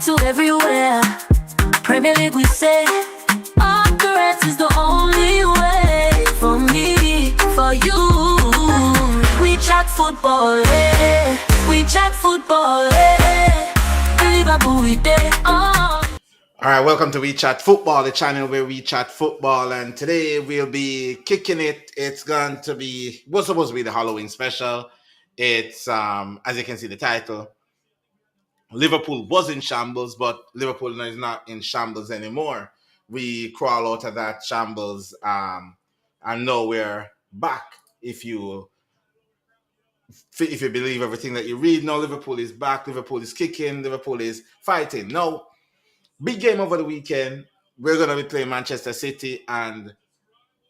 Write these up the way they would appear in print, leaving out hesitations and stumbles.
to everywhere. Premier League we say, Arcarax is the only way. For me, for you. We chat football, eh. We chat football, eh. Liverpool we day, All right, welcome to We Chat Football, the channel where we chat football, and today we'll be kicking it. It's going to be what's supposed to be the Halloween special. It's as you can see the title. Liverpool was in shambles, but Liverpool is not in shambles anymore. We crawl out of that shambles, and now we're back. If you believe everything that you read, now Liverpool is back. Liverpool is kicking. Liverpool is fighting. No. Big game over the weekend. We're going to be playing Manchester City, and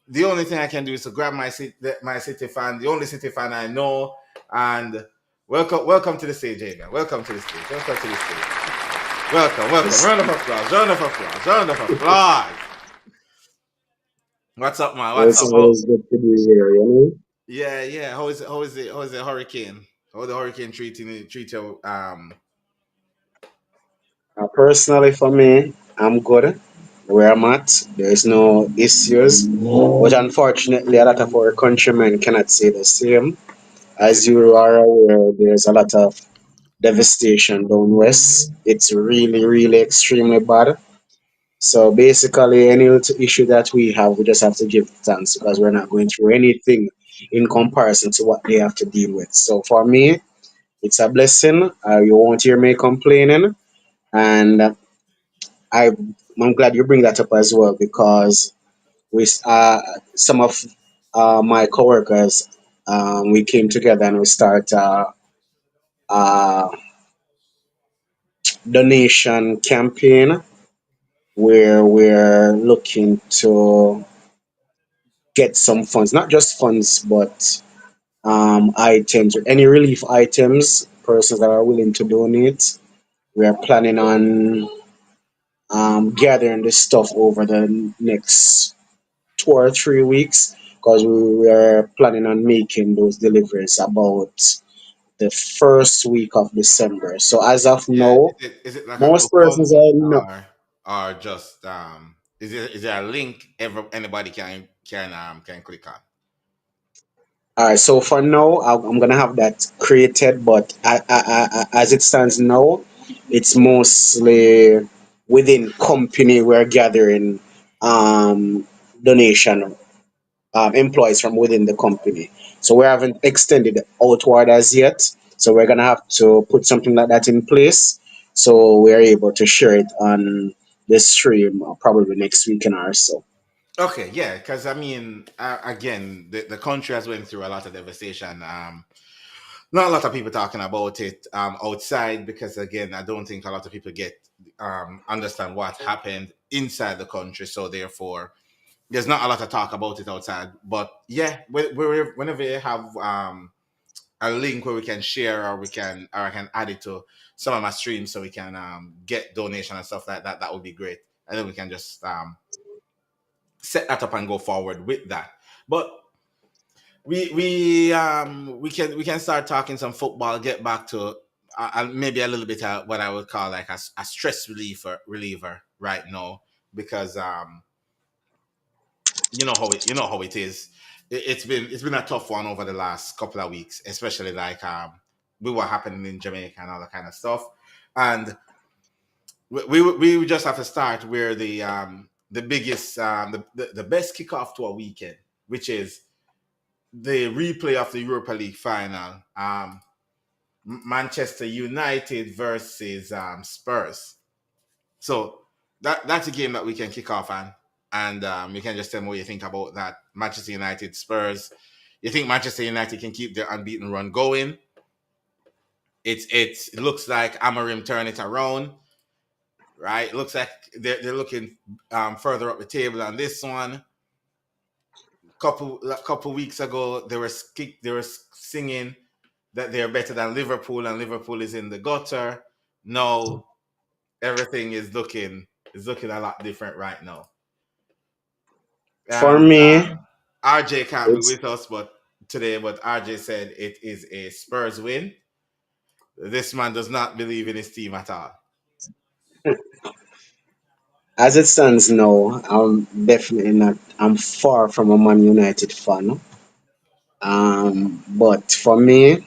the only thing I can do is to grab my City fan, the only City fan I know, and welcome to the stage, Adrian. Welcome to the stage. Welcome to the stage. Welcome. Round of applause. Round of applause. What's up, man? What's It's up? always good to be here, you know. Yeah. How is the hurricane? How the hurricane treat you? Personally, for me, I'm good where I'm at. There's no issues, but unfortunately, a lot of our countrymen cannot say the same. As you are aware, there's a lot of devastation down west. It's really, really extremely bad. So basically, any little issue that we have, we just have to give thanks because we're not going through anything in comparison to what they have to deal with. So for me, it's a blessing. You won't hear me complaining, and I, I'm glad you bring that up as well because some of my coworkers, we came together and we start a donation campaign where we're looking to get some funds, not just funds, but items, any relief items, persons that are willing to donate. We are planning on gathering this stuff over the next 2 or 3 weeks because we were planning on making those deliveries about the first week of December. So as of Yeah, now, is it like a most persons GoFundMe are no. or just is there a link anybody can click on? All right, so for now, I'm gonna have that created, but as it stands now, it's mostly within company we're gathering donation employees from within the company. So we haven't extended outward as yet. So we're gonna have to put something like that in place so we're able to share it on the stream probably next weekend or so. Okay, yeah, because I mean, again, the country has went through a lot of devastation. Not a lot of people talking about it outside because, again, I don't think a lot of people understand what happened inside the country. So therefore, there's not a lot of talk about it outside. But yeah, whenever you have a link where we can share or I can add it to some of my streams so we can get donation and stuff like that, that would be great. And then we can just set that up and go forward with that. But we can start talking some football. Get back to maybe a little bit of what I would call like a stress reliever right now because you know how it is. It's been a tough one over the last couple of weeks, especially like with what happening in Jamaica and all that kind of stuff. And we just have to start where the biggest the best kickoff to a weekend, which is the replay of the Europa League final. Manchester United versus Spurs. So that's a game that we can kick off on, and you can just tell me what you think about that. Manchester United Spurs. You think Manchester United can keep their unbeaten run going? It looks like Amorim turn it around, right? It looks like they're looking further up the table on this one. Couple weeks ago, they were singing that they're better than Liverpool and Liverpool is in the gutter. No, everything is looking a lot different right now. For And me, RJ can't be it's with us but RJ said it is a Spurs win. This man does not believe in his team at all. As it stands now, I'm definitely not. I'm far from a Man United fan. But for me,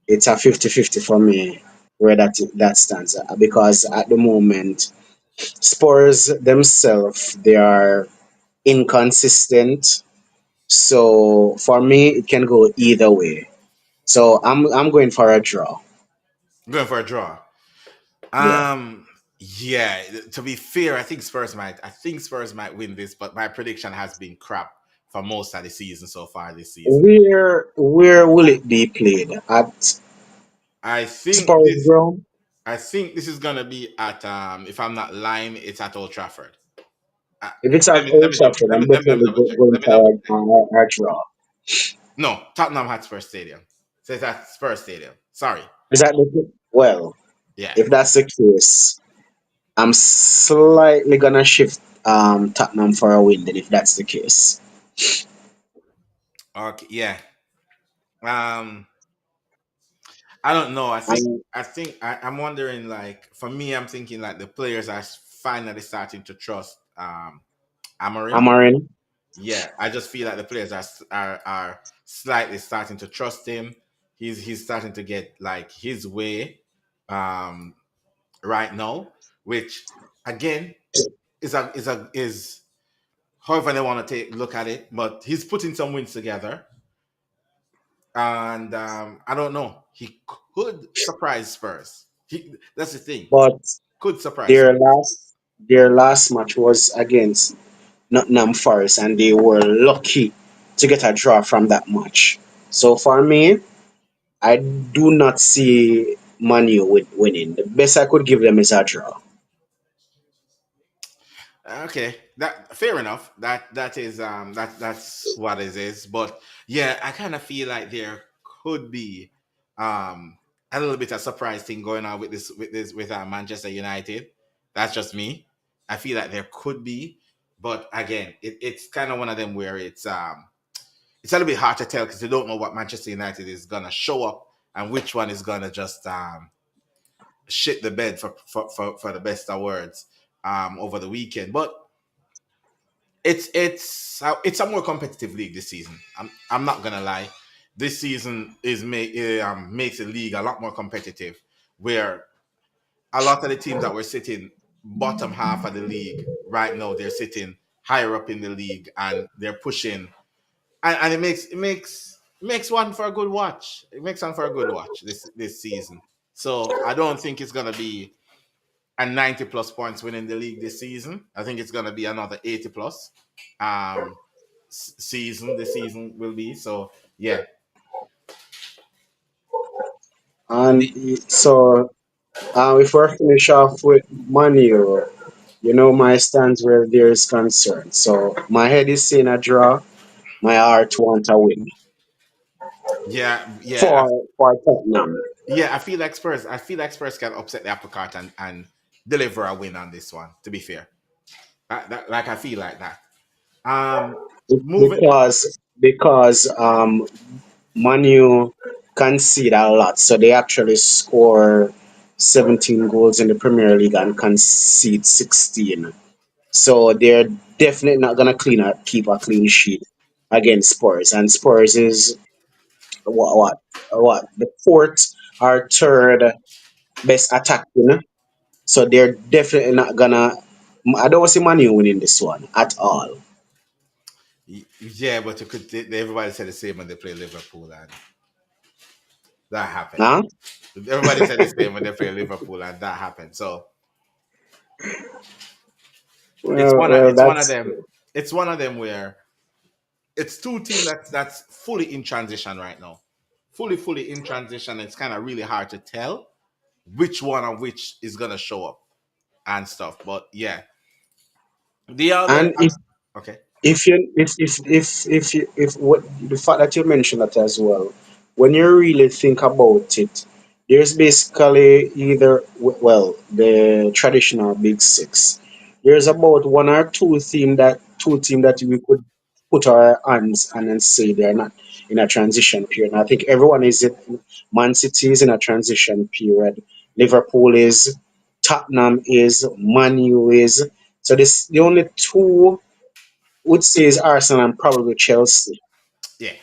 it's a 50-50 for me where that stands because at the moment, Spurs themselves they are inconsistent. So for me, it can go either way. So I'm going for a draw. Going for a draw. Yeah. Um, yeah. To be fair, I think Spurs might win this, but my prediction has been crap for most of the season so far this season. Where will it be played? At I think Spurs this. Ground? I think this is gonna be at. If I'm not lying, it's at Old Trafford. Uh, If it's at let Old me double Trafford, let I'm me let me, let me definitely double check. going Let me double for check. a draw. No, Tottenham Hotspur Stadium. So it's at Spurs Stadium. Sorry. Is that the well? Yeah. If that's the case, I'm slightly gonna shift Tottenham for a win. Then if that's the case, Okay. Yeah. Um. I don't know. and I'm wondering. Like for me, I'm thinking like the players are finally starting to trust Amarim. Amarin. Yeah, I just feel like the players are slightly starting to trust him. He's starting to get like his way um, right now, which again is however they want to take look at it. But he's putting some wins together, and I don't know. He could surprise Spurs. That's the thing. But Could surprise their Spurs. last match was against Nottingham Forest, and they were lucky to get a draw from that match. So for me, I do not see Manu winning. The best I could give them is a draw. Okay, that fair enough. That is that's what it is. But yeah, I kind of feel like there could be a little bit of surprise thing going on with this with Manchester United. That's just me. I feel like there could be, but again, it's kind of one of them where it's a little bit hard to tell because you don't know what Manchester United is gonna show up and which one is gonna just shit the bed for the best of words over the weekend. But it's a more competitive league this season. I'm not gonna lie. This season makes the league a lot more competitive, where a lot of the teams that were sitting bottom half of the league right now, they're sitting higher up in the league and they're pushing, and it makes one for a good watch. It makes one for a good watch this season. So I don't think it's gonna be a 90 plus points winning the league this season. I think it's gonna be another 80 plus. Um, season the season will be. So yeah, And so if we're finish off with Manu, you know my stance where there is concern. So my head is saying a draw. My heart want a win yeah, yeah, for Tottenham. yeah. I feel like Spurs can upset the apple cart and deliver a win on this one. To be fair, like I feel like that. Um, moving. Because Manu concede a lot, so they actually score 17 goals in the Premier League and concede 16. So they're definitely not gonna keep a clean sheet against Spurs, and Spurs is what the fourth or third best attacking. So they're definitely not gonna. I don't see Manu winning this one at all. Yeah, but everybody said the same when they play Liverpool, and that happened. Huh? Everybody said the same when they play Liverpool, and that happened. So Well, it's one of that's them. It's one of them where it's two teams that's fully in transition right now. Fully in transition. It's kind of really hard to tell which one of which is gonna show up and stuff. But yeah, the other and okay. if you if what the fact that you mentioned that as well, when you really think about it, there's basically either well the traditional big six. There's about one or two team that we could put our hands on and say they're not in a transition period. And I think everyone is in Man City is in a transition period. Liverpool is. Tottenham is, Man U is. So this the only two would say is Arsenal and probably Chelsea. Yeah,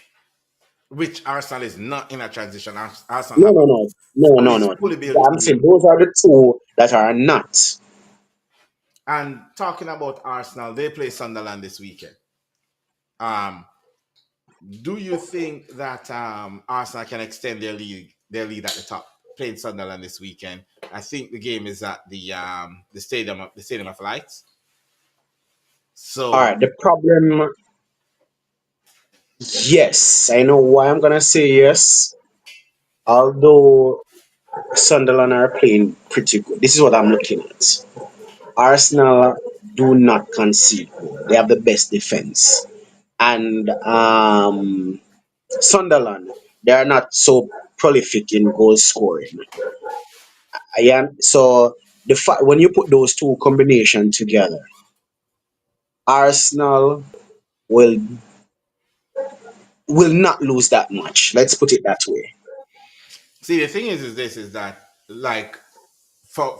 which Arsenal is not in a transition. Arsenal No, have no, a no, no, no, fully no. fully built I'm saying team. those are the two that are not. And talking about Arsenal, they play Sunderland this weekend. Um, do you think that Arsenal can extend their lead at the top? Playing Sunderland this weekend. I think the game is at the Stadium of Lights. All So right. The problem, yes, I know why I'm gonna say yes. Although Sunderland are playing pretty good. This is what I'm looking at. Arsenal do not concede goal. They have the best defense. And Sunderland, they are not so prolific in goal scoring. Yeah, so the fact when you put those two combination together, Arsenal will will not lose that much. Let's put it that way. see, the thing is that like for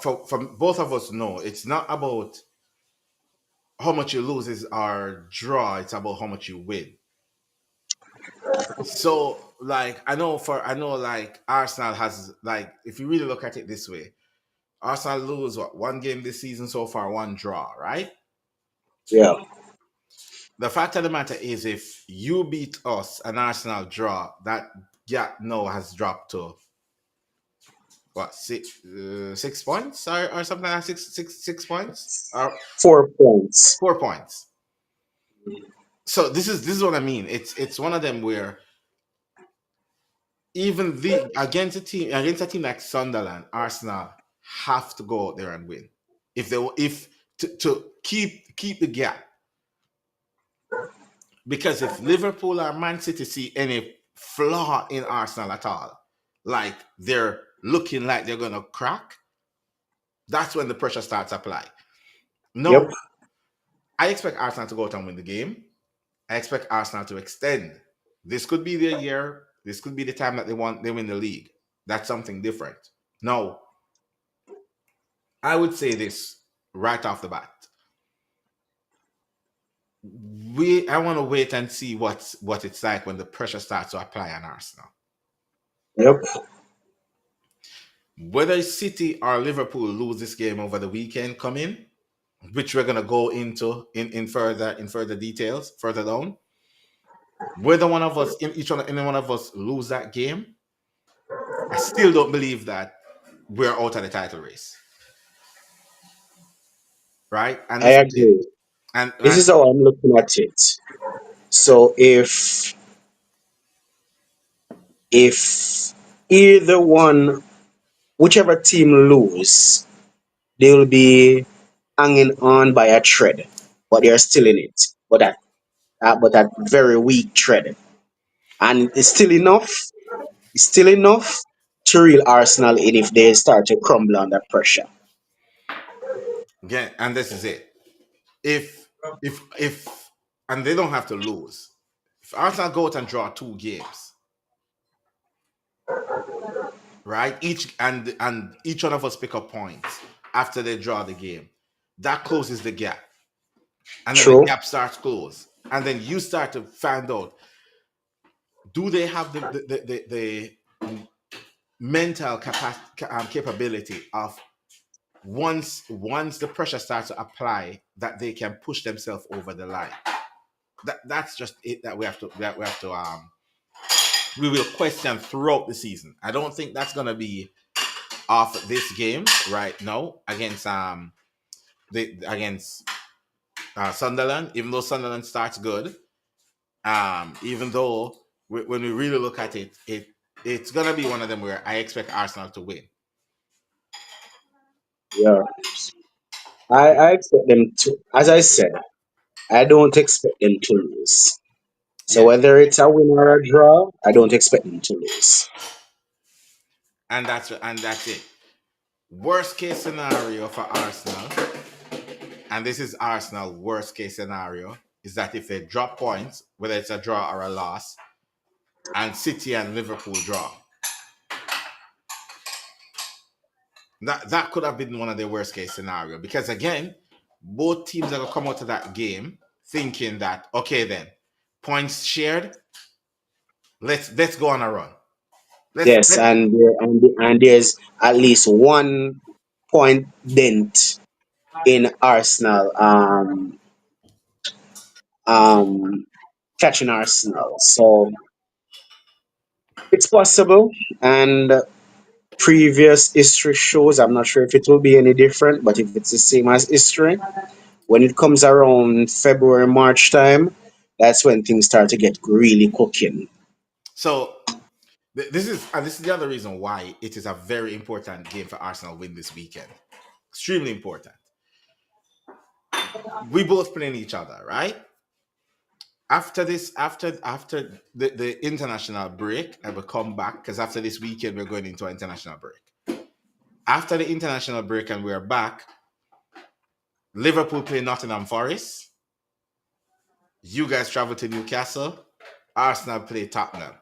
both of us know it's not about how much you lose is our draw. It's about how much you win. So like I know like Arsenal has like if you really look at it this way, Arsenal lose what one game this season so far, one draw, right? Yeah. The fact of the matter is if you beat us and Arsenal draw, that gap now has dropped to what 6 points or something like that, six points or 4 points. 4 points. So this is what I mean. It's one of them where even the against a team like Sunderland, Arsenal have to go out there and win if they if to keep the gap. Because if Liverpool or Man City see any flaw in Arsenal at all, like they're looking like they're gonna crack, that's when the pressure starts apply. Yep. No, I expect Arsenal to go out and win the game. I expect Arsenal to extend. This could be their year. This could be the time that they win the league. That's something different. No, I would say this right off the bat. I want to wait and see what it's like when the pressure starts to apply on Arsenal. Yep. Whether City or Liverpool lose this game over the weekend coming, which we're gonna go into in further details further down. Whether one of us in each one any one of us lose that game, I still don't believe that we're out of the title race, right? And I this is it. agree. And This and is how I'm looking at it. So if either one, whichever team lose, they will be hanging on by a thread, but they're still in it. But that very weak thread, and it's still enough. It's still enough to reel Arsenal in if they start to crumble under pressure. again, and this is it. If and they don't have to lose. If Arsenal go out and draw 2 games, right? Each one of us pick up points after they draw the game. That closes the gap. And then the True. gap starts close. And then you start to find out, do they have the mental capability of once the pressure starts to apply that they can push themselves over the line. That's just it that we will question throughout the season. I don't think that's gonna be off this game right now against Sunderland. Even though Sunderland starts good, even though when we really look at it, it's gonna be one of them where I expect Arsenal to win. Yeah. I expect them to, as I said, I don't expect them to lose. So Yeah, whether it's a win or a draw, I don't expect them to lose. and that's it. Worst case scenario for Arsenal, and this is Arsenal worst case scenario, is that if they drop points, whether it's a draw or a loss, and City and Liverpool draw, That could have been one of the worst case scenario because again, both teams are gonna come out of that game thinking that okay then, points shared, let's go on a run. Yes, Let's and there's at least 1 point dent in Arsenal um catching Arsenal. So it's possible, and previous history shows. I'm not sure if it will be any different, but if it's the same as history, when it comes around February, March time, that's when things start to get really cooking. so this is the other reason why it is a very important game for Arsenal win this weekend. Extremely important. We both playing each other, right? After this, after the international break, I will come back because after this weekend we're going into an international break. After the international break and we're back, Liverpool play Nottingham Forest. You guys travel to Newcastle. Arsenal play Tottenham.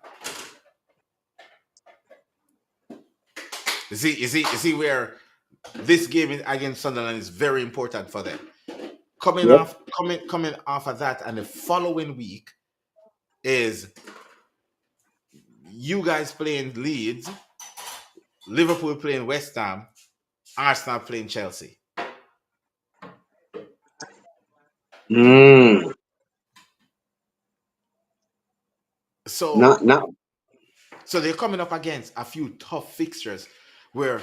You see where this game against Sunderland is very important for them. Yep. Coming off of that, and the following week is you guys playing Leeds, Liverpool playing West Ham, Arsenal playing Chelsea. Mm, So not so they're coming up against a few tough fixtures where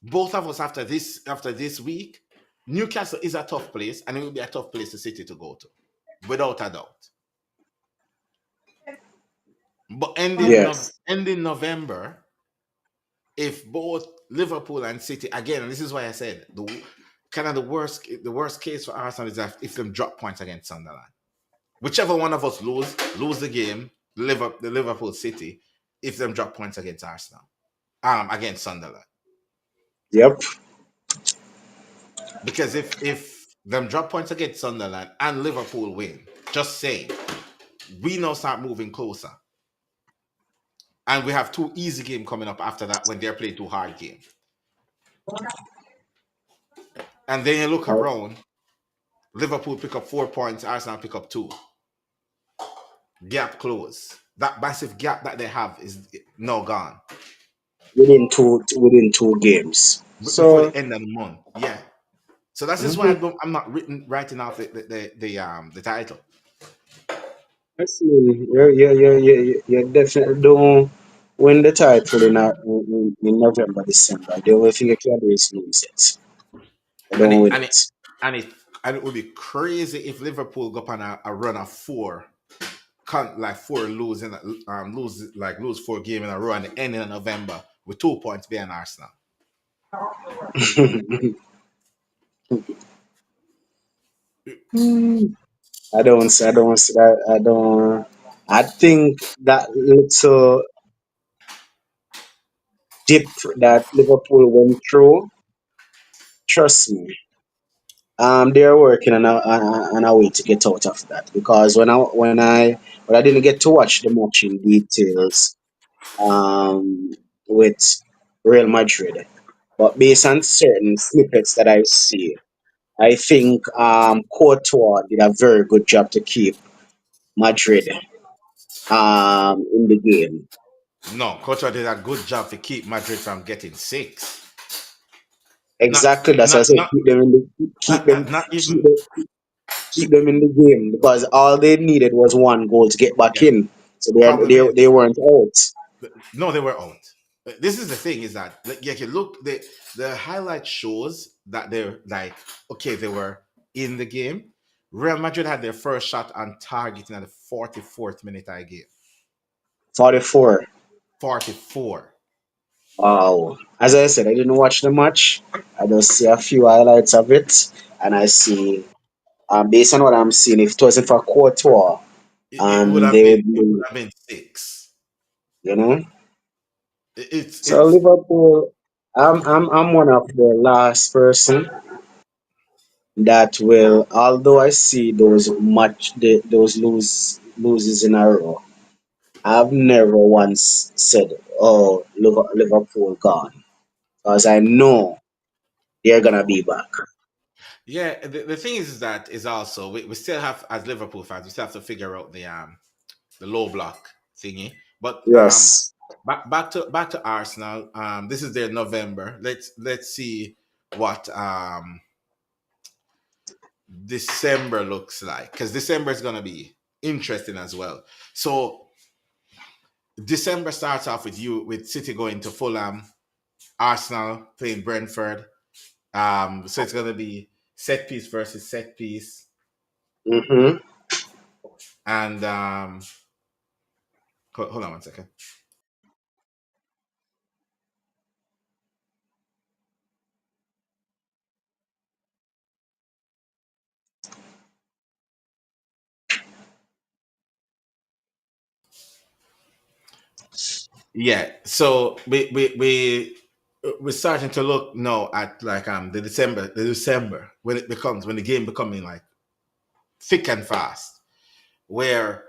both of us after this week, Newcastle is a tough place, and it will be a tough place for City to go to, without a doubt. But yes. ending November, if both Liverpool and City again, and this is why I said the worst case for Arsenal is that if them drop points against Sunderland, whichever one of us lose the game, the Liverpool City, if them drop points against Arsenal, against Sunderland, Yep. because if them drop points against Sunderland and Liverpool win, just saying, we now start moving closer. And we have two easy games coming up after that when they're playing two hard games. And then you look around, Liverpool pick up 4 points, Arsenal pick up two. Gap close. That massive gap that they have is now gone Within 2 games. before the So end of the month. Yeah. So that's just why mhm, I'm not writing off the title. I see. You definitely don't win the title in November, December. The only thing you can do is lose it. You And don't it win and it it. and it and it would be crazy if Liverpool go up on a run of four, can't like four losing lose 4 games in a row and the end of November with 2 points behind Arsenal. I don't. I think that little dip that Liverpool went through, trust me, they're working on a way to get out of that. Because when I didn't get to watch the match in details, with Real Madrid, but based on certain snippets that I see, I think Courtois did a very good job to keep Madrid in the game. No, Coach did a good job to keep Madrid from getting six. Not Exactly, that's why I not said not keep them not keep even. them, keep them in the game because all they needed was 1 goal to get back Yeah. in. So The problem they is weren't out. no, they were out. This is the thing is that like, yeah, you look the highlight shows that they're like okay they were in the game. Real Madrid had their first shot on target in the 44th minute I gave. 44. 44. Wow. As I said, I didn't watch the match. I just see a few highlights of it, and I see, based on what I'm seeing, if it wasn't for Courtois, It would have they been would it be, would have been six. you know. So It's Liverpool, I'm one of the last person that will, although I see those loses in a row, I've never once said, "Oh, Liverpool gone," because I know. they're gonna be back. Yeah, the thing is that is also we still have, as Liverpool fans, we still have to figure out the low block thingy. But Yes. back to Arsenal. This is their November. Let's see what December looks like, because December is gonna be interesting as well. So December starts off with City going to Fulham, Arsenal playing Brentford. So it's gonna be set piece versus set piece, Mm-hmm. and hold on one second. Yeah, so we're starting to look now at like the December when the game becoming like thick and fast, where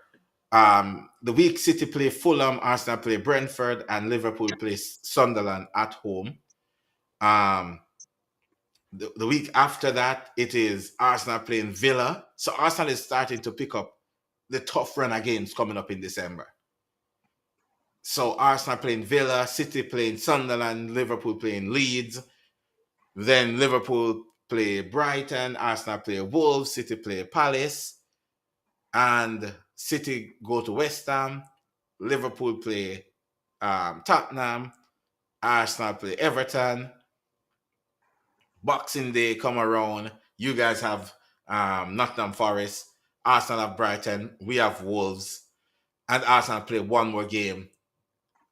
the week City play Fulham, Arsenal play Brentford, and Liverpool play Sunderland at home. Um, the week after that, it is Arsenal playing Villa. So Arsenal is starting to pick up the tough run of games coming up in December. So Arsenal playing Villa, City playing Sunderland, Liverpool playing Leeds. Then Liverpool play Brighton, Arsenal play Wolves, City play Palace, and City go to West Ham. Liverpool play Tottenham, Arsenal play Everton. Boxing Day come around. You guys have Nottingham Forest, Arsenal have Brighton, we have Wolves, and Arsenal play one more game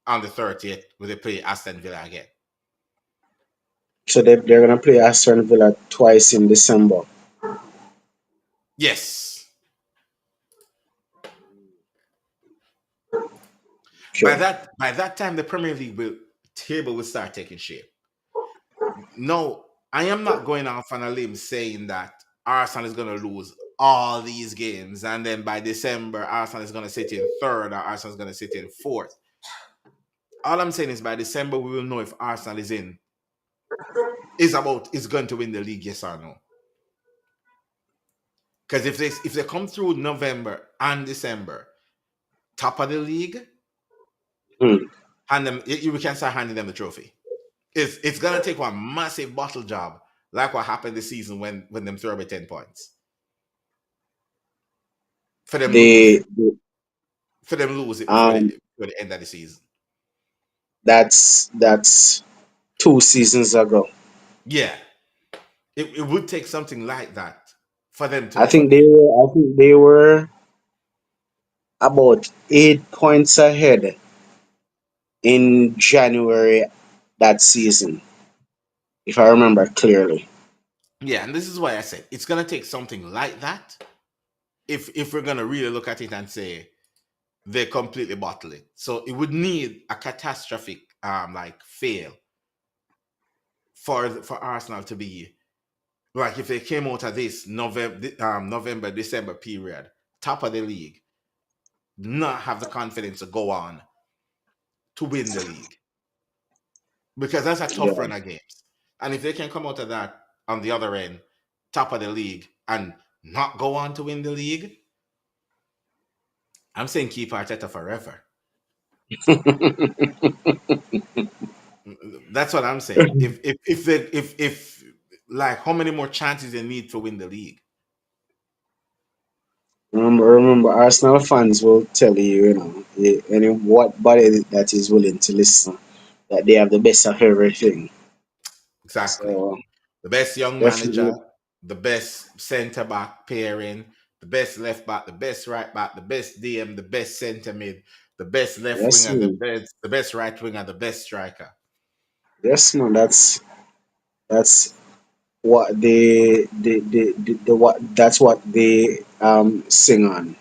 on the 30th where they play Aston Villa again. So they're gonna play Aston Villa twice in December. Yes. By Sure. that time, the Premier League table will start taking shape. No, I am not going off on a limb saying that Arsenal is going to lose all these games, and then by December, Arsenal is going to sit in third, or Arsenal is going to sit in fourth. All I'm saying is by December, we will know if Arsenal is going to win the league, yes or no. Because if they come through November and December, top of the league, Hmm. hand them we can start handing them the trophy. It's gonna take one massive bottle job, like what happened this season when them throw away 10 points. For them lose They, it. For them lose it um before the end of the season. that's 2 seasons ago. Yeah. It would take something like that for them to I for, think they were about 8 points ahead in January that season, if I remember clearly. yeah, and this is why I said it's gonna take something like that if we're gonna really look at it and say they completely bottle it. So it would need a catastrophic like fail for Arsenal to be like, if they came out of this November December period top of the league, not have the confidence to go on to win the league, because that's a tough Yeah. run of games. And if they can come out of that on the other end, top of the league, and not go on to win the league, I'm saying keep Arteta forever. That's what I'm saying. If like, how many more chances they need to win the league? Remember, Arsenal fans will tell you, any what body that is willing to listen, that they have the best of everything. Exactly. So The best young manager, definitely, the best centre back pairing, the best left back, the best right back, the best DM, the best centre mid, the best left yes, winger, the man. best right winger, the best striker. Yes, man. That's what the what that's what they sing on.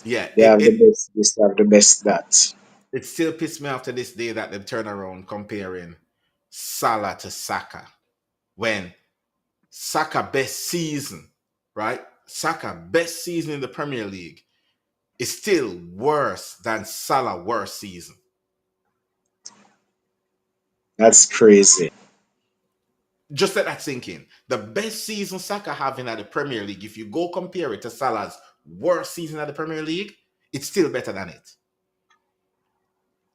Yeah, They have the best. They have the best that. it still pissed me off to this day that they turn around comparing Salah to Saka, when Saka best season, right? Saka best season in the Premier League is still worse than Salah worst season. That's crazy. Just let that sink in. The best season Saka having at the Premier League, if you go compare it to Salah's worst season at the Premier League, it's still better than it.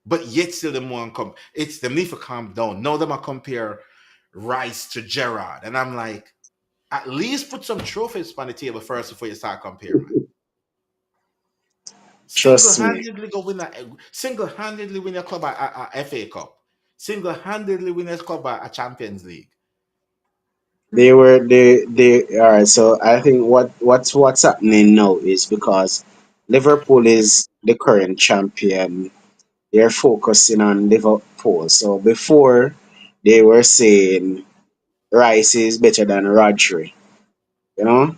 But yet still the more it's them need to calm down. Now them I compare Rice to Gerrard. And I'm like, at least put some trophies on the table first before you start comparing, man. Trust me. Single-handedly win a club a FA Cup. Single-handedly win a club a Champions League. They all right. So I think what's happening now is because Liverpool is the current champion. They're focusing on Liverpool. So before they were saying Rice is better than Rodri, you know,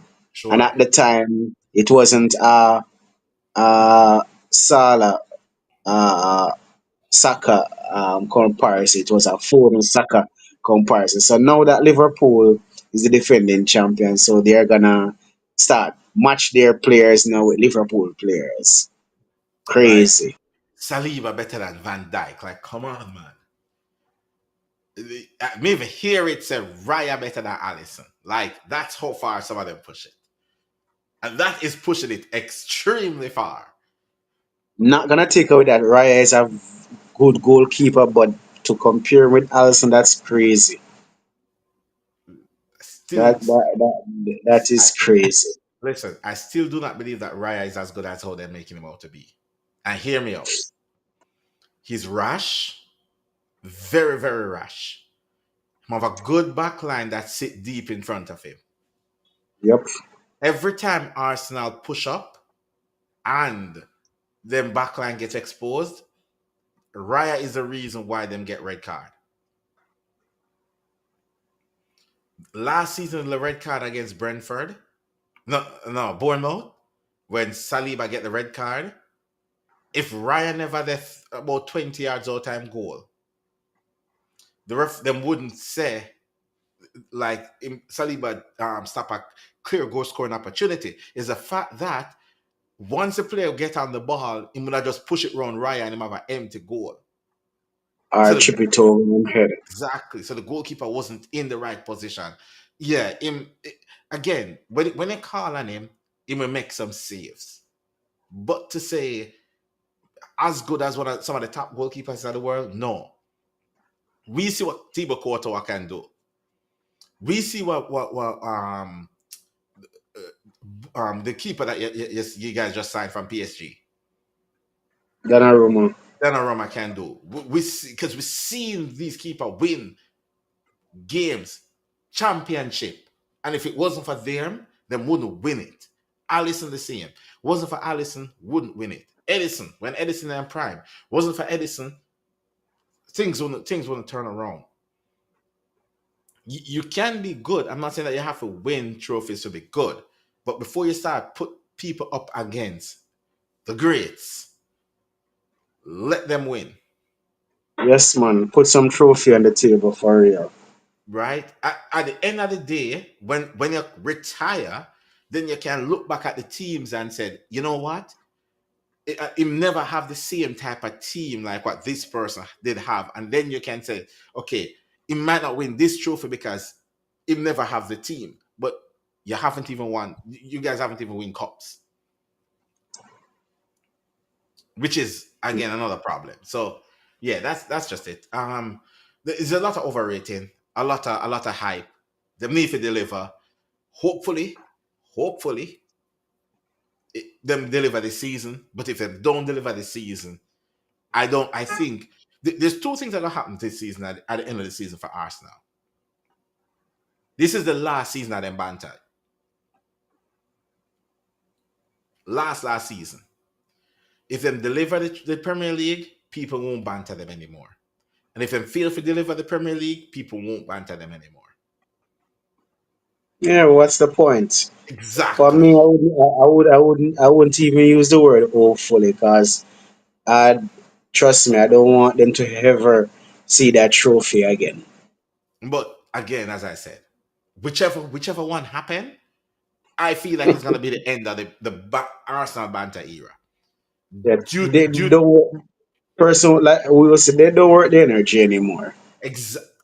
and Sure. at the time it wasn't Salah uh Saka comparison. It was a Foden Saka comparison. So now that Liverpool is the defending champion, so they're gonna start match their players now with Liverpool players. Like Crazy. Saliba better than Van Dijk. Like, come on, man. Me even hear it say Raya better than Allison. Like, that's how far some of them push it. And that is pushing it extremely far. Not gonna take away that Raya is a good goalkeeper, but to compare with Allison, that's crazy. Still, That I, is crazy. listen, I still do not believe that Raya is as good as how they're making him out to be. And hear me out. He's rash, very, very rash. He have a good back line that sit deep in front of him. Yep. Every time Arsenal push up and them backline gets exposed, Raya is the reason why them get red card. Last season, the red card against Brentford, no, Bournemouth, when Saliba get the red card, if Raya never left about 20 yards out time goal, the ref them wouldn't say like Saliba stop a clear goal scoring opportunity. Is the fact that once the player get on the ball, he would just push it around Raya and him have an empty goal. Or So chip the it over him head. exactly. So the goalkeeper wasn't in the right position. Yeah, again, when they call on him, he will make some saves. But to say as good as some of the top goalkeepers in the world, no. We see what Thibaut Courtois can do. We see the keeper that you guys just signed from PSG, Donnarumma. Donnarumma can do. We see because we've seen these keeper win games, championship. And if it wasn't for them, they wouldn't win it. Allison the same. Wasn't for Allison, wouldn't win it. Edison, when Edison and prime, wasn't for Edison, things wouldn't turn around. You can be good. I'm not saying that you have to win trophies to be good, but before you start put people up against the greats, let them win. Yes, man. Put some trophy on the table for real. Right? At the end of the day, when you retire, then you can look back at the teams and say, you know what? It never have the same type of team like what this person did have. And then you can say, okay, it might not win this trophy because it never have the team. But you haven't even won. You guys haven't even won cups, which is again another problem. So yeah, that's just it. There's a lot of overrating, a lot of hype. They need to deliver. Hopefully, them deliver this season. But if they don't deliver this season, I don't. I think there's two things that will happen this season at the end of the season for Arsenal. This is the last season of them banter. Last season. If them deliver the Premier League, people won't banter them anymore. And if them fail to deliver the Premier League, people won't banter them anymore. Yeah, what's the point? For me, Exactly. I wouldn't even use the word hopefully, because I trust me, I don't want them to ever see that trophy again. But again, as I said, whichever one happened, I feel like it's gonna be the end of the Arsenal banter era. That Due, they due, don't person like we will say they don't work the energy anymore.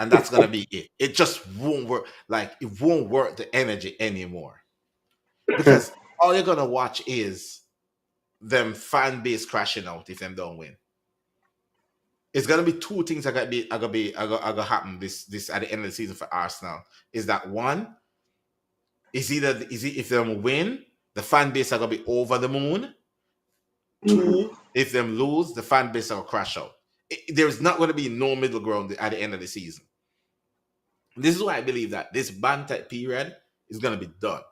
And that's gonna be it. It just won't work. Like it won't work the energy anymore because all you're gonna watch is them fan base crashing out if them don't win. It's gonna be two things are gonna happen this at the end of the season for Arsenal. Is that one is either is it, if them win, the fan base are gonna be over the moon. Mhm. Two, if them lose, the fan base will crash out. There's not going to be no middle ground at the end of the season. This is why I believe that this banter period is going to be done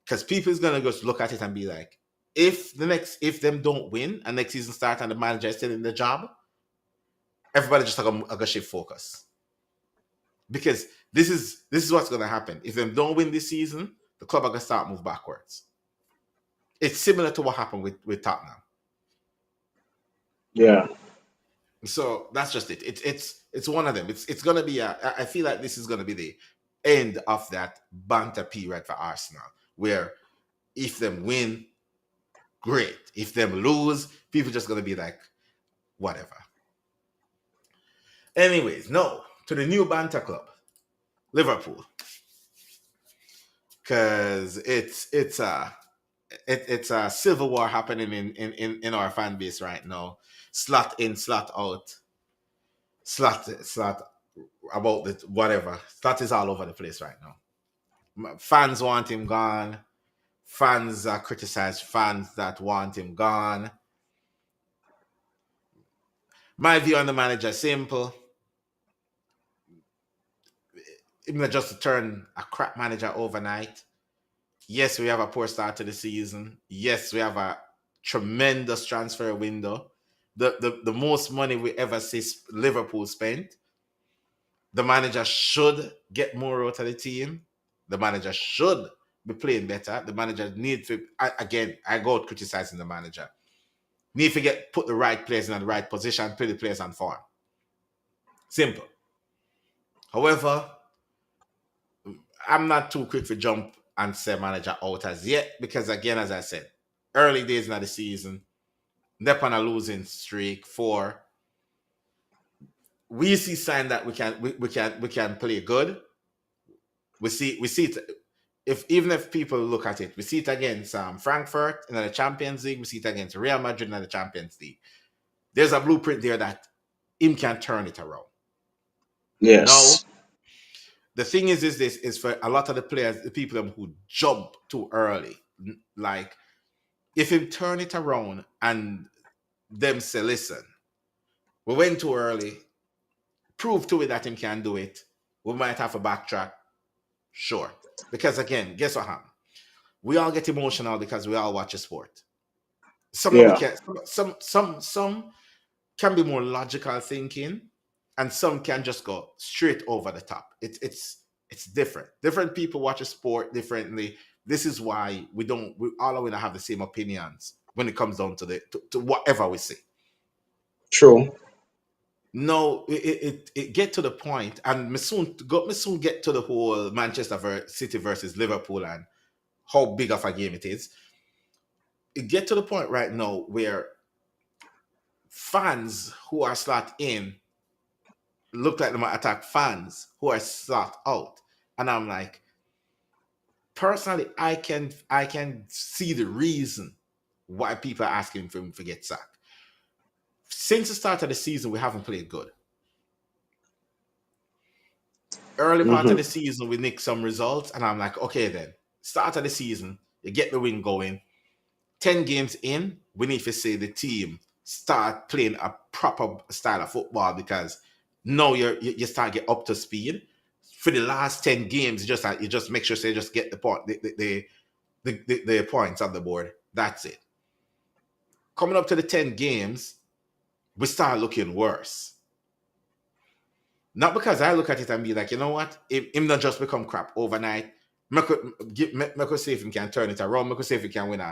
because people is going to just look at it and be like, if them don't win and next season start and the manager is still in the job, everybody just gonna shift focus because this is what's going to happen. If them don't win this season, the club are going to start move backwards. It's similar to what happened with Tottenham. Yeah. So that's just it. It's one of them. It's gonna be I feel like this is gonna be the end of that banter period for Arsenal, where if them win, great. If them lose, people just gonna be like, whatever. Anyways, no, to the new banter club, Liverpool, because it's a civil war happening in our fan base right now. Slot in, slot out, slot about the whatever. That is all over the place right now. Fans want him gone. Fans criticize fans that want him gone. My view on the manager is simple. He's not just to turn a crap manager overnight. Yes, we have a poor start to the season. Yes, we have a tremendous transfer window. The most money we ever see Liverpool spent. The manager should get more out of the team. The manager should be playing better. The manager needs to, I go out criticizing the manager. Need to put the right players in the right position, play the players on form. Simple. However, I'm not too quick to jump and say manager out as yet because, again, as I said, early days in the season, they're on a losing streak. We see sign that we can play good. We see it. Even if people look at it, we see it against Frankfurt in the Champions League. We see it against Real Madrid in the Champions League. There's a blueprint there that him can turn it around. Now, Yes. the thing is for a lot of the players, the people who jump too early. Like, if him turn it around and them say, listen, we went too early, prove to it that him can do it, we might have a backtrack. Sure. Because again, guess what happened? We all get emotional because we all watch a sport. Some of we Yeah. can some can be more logical thinking, and some can just go straight over the top. It's different. Different people watch a sport differently. This is why we all are gonna have the same opinions when it comes down to whatever we say. True. No, it get to the point, and me soon get to the whole Manchester City versus Liverpool and how big of a game it is. It get to the point right now where fans who are slot in look like they might attack fans who are slot out, and I'm like, personally, I can see the reason why people are asking for him to get sacked. Since the start of the season, we haven't played good. Early part of Hmm. the season, we nicked some results, and I'm like, okay, then start of the season, you get the win going. 10 games in, we need to say the team start playing a proper style of football because now you start get up to speed. For the last 10 games, you just make sure they just get the point, the points on the board. That's it. Coming up to the 10 games, we start looking worse. Not because I look at it and be like, you know what, if him not just become crap overnight. Me could see if he can turn it around. Me could see if he can win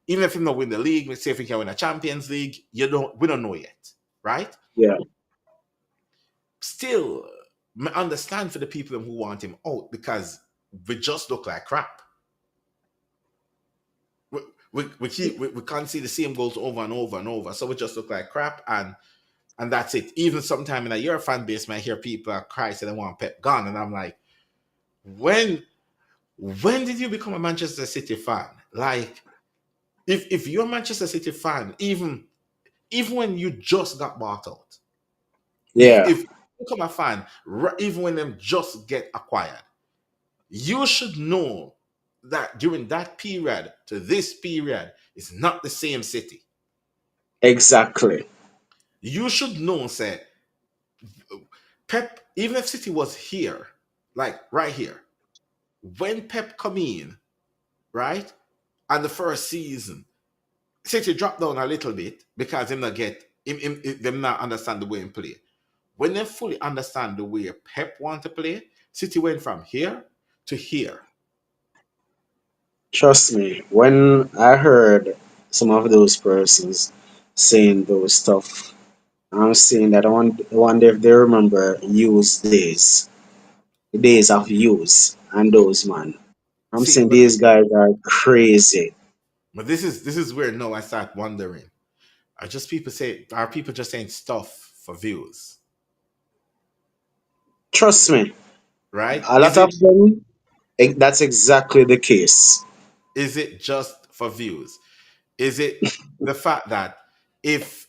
even if he not win the league. Me see if he can win a Champions League. We don't know yet, right? Yeah. Still, I understand for the people who want him out because we just look like crap. We can't see the same goals over and over and over, so we just look like crap. And and that's it. Even sometime in a your fan base, I hear people cry say they want Pep gone, and I'm like, when when did you become a Manchester City fan? Like, if you're a Manchester City fan, even when you just got bought out, Yeah, if you become a fan, even when them just get acquired, you should know that during that period to this period is not the same city. exactly. You should know, say, Pep, even if City was here, like right here, when Pep come in, right, and the first season, City dropped down a little bit because him not get them not understand the way he play. When they fully understand the way Pep want to play, City went from here to here. Trust me, when I heard some of those persons saying those stuff, I'm saying that I wonder if they remember use days, the days of use and those man. I'm See, saying these guys are crazy. but this is where now I start wondering. Are people just saying stuff for views? Trust me, Right? a lot of them, that's exactly the case. Is it just for views? Is it the fact that if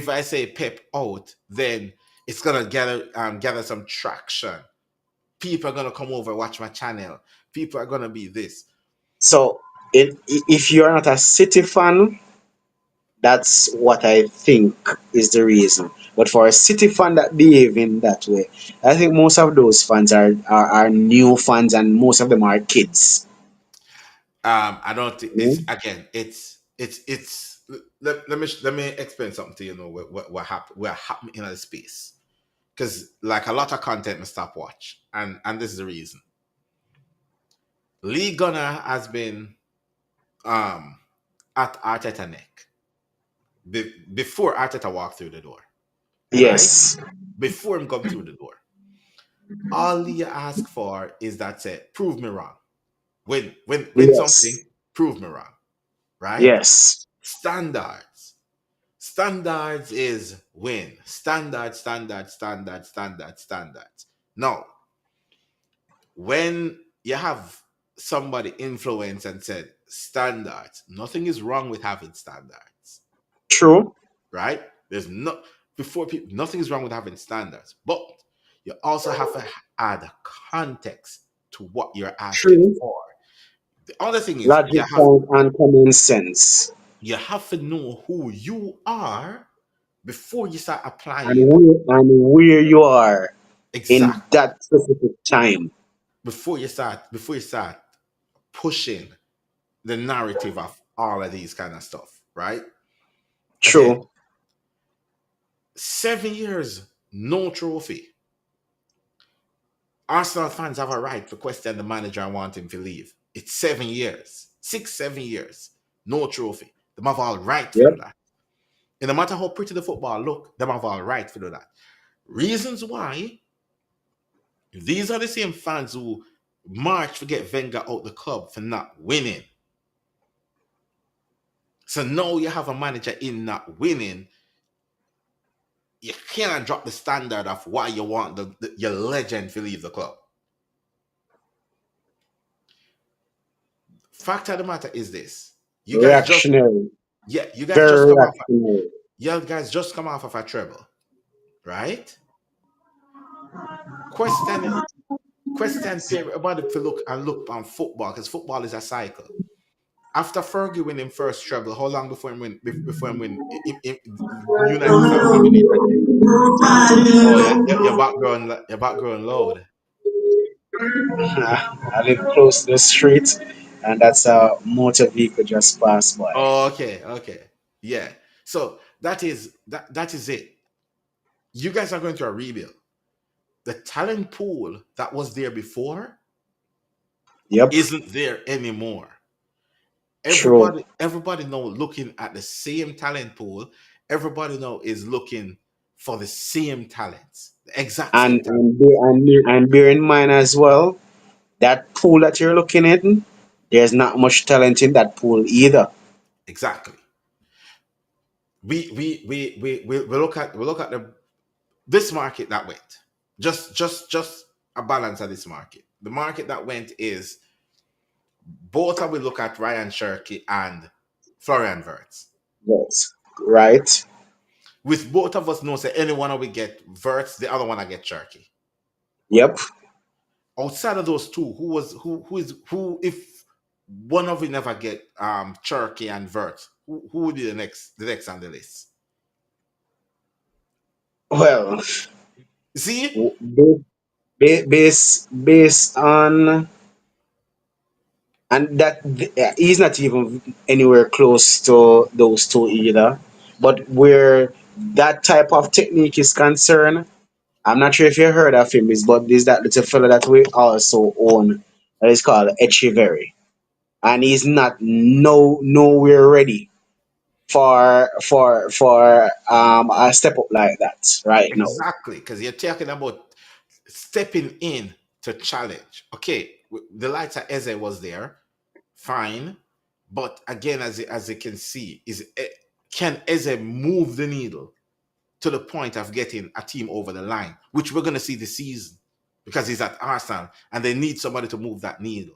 I say Pep out, then it's gonna gather some traction. People are gonna come over watch my channel. People are gonna be this. So, if you're not a City fan, that's what I think is the reason. But for a City fan that behave in that way, I think most of those fans are new fans and most of them are kids. I don't think it's Mm. again. It's let me explain something to you. Know what happened in the space, because like a lot of content I stop watch, and this is the reason. Lee Gunner has been um at Arteta neck before Arteta walked through the door, right? Yes, Before him come through the door, all Lee ask for is that say, prove me wrong. When something, yes, prove me wrong, right? yes. Standards. Standards is win. Standards. Now, when you have somebody influence and said standards, nothing is wrong with having standards, True, right? There's no before people, nothing is wrong with having standards, but you also have to add context to what you're asking true. for. The other thing is Logic and common sense. you have to know who you are before you start And applying where you are in exactly that specific time. before you start pushing the narrative of all of these kind of stuff, right? Again, True. 7 years, no trophy. Arsenal fans have a right to question the manager and want him to leave. It's 7 years, 6, 7 years, no trophy. They have all right to do Yep. that. And no matter how pretty the football look, they have all right to do that. Reasons why these are the same fans who march to get Wenger out the club for not winning. So now you have a manager in not winning. You cannot drop the standard of why you want your legend to leave the club. Fact of the matter is this: you guys just Reactionary. yeah, you guys just Very come off. reactionary. You guys just come off of a treble, right? Question question everybody to look on football because football is a cycle. After Fergie winning first treble, how long before him win? Before him win? United start winning it again. Oh, yeah, your background loud. I live close to the street, and that's a motor vehicle just passed by. Oh, okay, yeah. So that is it. You guys are going through a rebuild. The talent pool that was there before Yep. isn't there anymore. True. Everybody now looking at the same talent pool. Everybody now is looking for the same talents, the exact same And talent. bear in mind as well that pool that you're looking at, there's not much talent in that pool either. Exactly. we look at the this market that went. Just a balance of this market. The market that went is both of we look at Ryan Cherky and Florian Wirtz. Yes. Right. With both of us know say any one of we get Wirtz, the other one I get Cherky. Yep. Outside of those two, who if one of we never get Cherky and Wirtz, who would be the next on the list? Well, See? based on, and that he's not even anywhere close to those two either. But where that type of technique is concerned, I'm not sure if you heard of him, is but there's that little fella that we also own that is called XXIV, and he's not nowhere ready for a step up like that right now. Exactly, because you're talking about stepping in to challenge. Okay, the lights of Eze was there, fine, but again, as you can see, can Eze move the needle to the point of getting a team over the line, which we're going to see this season because he's at Arsenal and they need somebody to move that needle.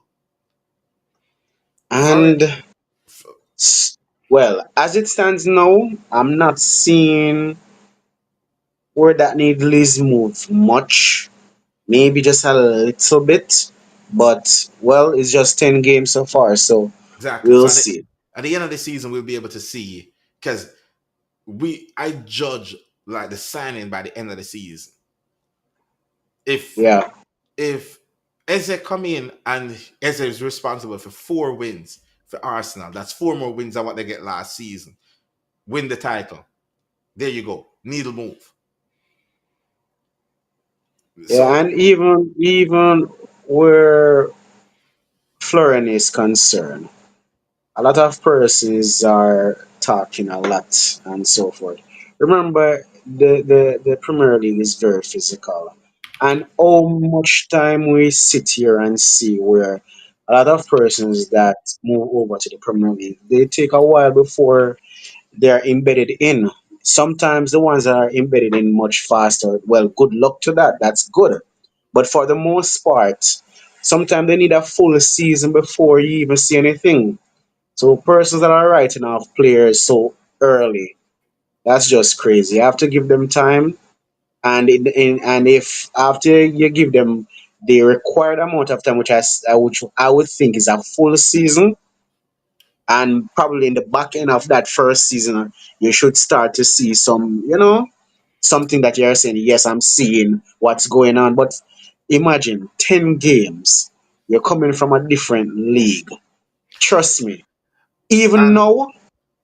For And s- well, as it stands now, I'm not seeing where that needle is moved much. Maybe just a little bit, but well, it's just 10 games so far, so exactly. we'll So see. at the end of the season, we'll be able to see because I judge like the signing by the end of the season. If Yeah, if Eze come in and Eze is responsible for 4 wins for Arsenal, that's 4 more wins than what they get last season. Win the title. There you go. Needle move. yeah, So and even where Florian is concerned, a lot of persons are talking a lot and so forth. Remember, the Premier League is very physical, and how much time we sit here and see where a lot of persons that move over to the Premier League, they take a while before they're embedded in. Sometimes the ones that are embedded in much faster, well, good luck to that. That's good. But for the most part, sometimes they need a full season before you even see anything. So persons that are writing off players so early, that's just crazy. You have to give them time, and if after you give them the required amount of time, which I would think is a full season, and probably in the back end of that first season, you should start to see some, something that you're saying, yes, I'm seeing what's going on. But imagine 10 games, you're coming from a different league. Trust me. Even and now,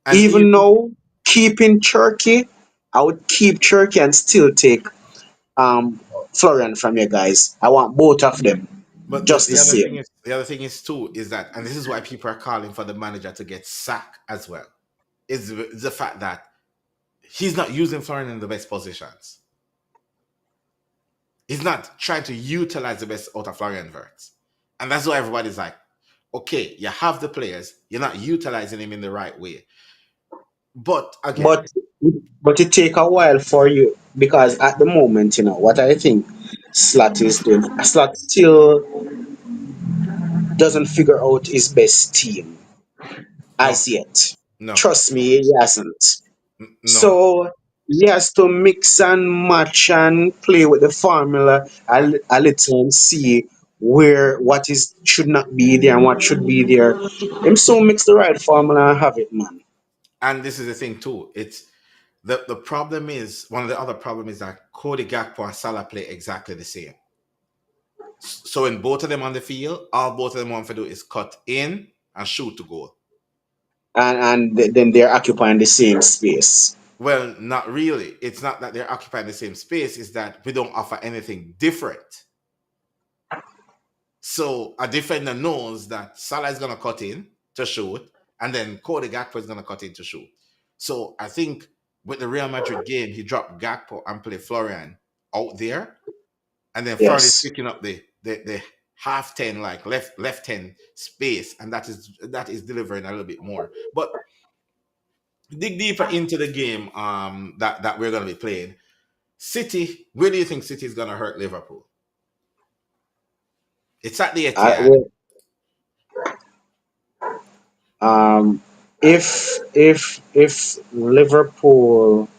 and even even now, keeping Turkey, I would keep Turkey and still take um Florian from you guys. I want both of them. but Just the same. the other thing is too is that and this is why people are calling for the manager to get sacked as well. Is the fact that he's not using Florian in the best positions. He's not trying to utilize the best out of Florian Wirtz. And that's why everybody's like, okay, you have the players, you're not utilizing him in the right way. But again, But it take a while for you because at the moment, what I think Slot is doing. Slot still doesn't figure out his best team no, as yet. no, Trust me, he hasn't. no. So he has to mix and match and play with the formula a little and see where what is should not be there and what should be there. Him so mix the right formula and have it, man. And this is the thing too. It's the problem is one of the other problem is that Cody Gakpo and Salah play exactly the same. So in both of them on the field, all both of them want to do is cut in and shoot to goal. Then they're occupying the same space. Well, not really. It's not that they're occupying the same space, it's that we don't offer anything different. So a defender knows that Salah is gonna cut in to shoot, and then Cody Gakpo is gonna cut in to shoot. So I think with the Real Madrid game, he dropped Gakpo and played Florian out there, and then Fryday is Yes. picking up the half 10 like left 10 space, and that is delivering a little bit more. But dig deeper into the game that we're going to be playing. City, where do you think City is going to hurt Liverpool? It's at the I, Etihad. well, um, if Liverpool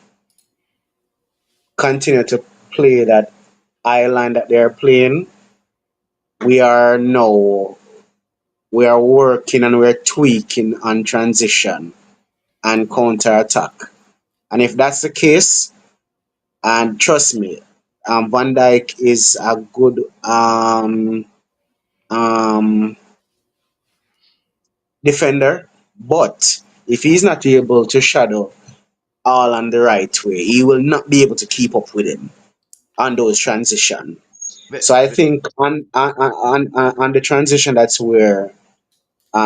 continue to play that island that they're playing, we are now we are working and we're tweaking on transition and counter attack. And if that's the case, and trust me, Van Dijk is a good um, defender, but if he's not able to shadow all on the right way, he will not be able to keep up with him on those transition. The- So I the- think on the transition, that's where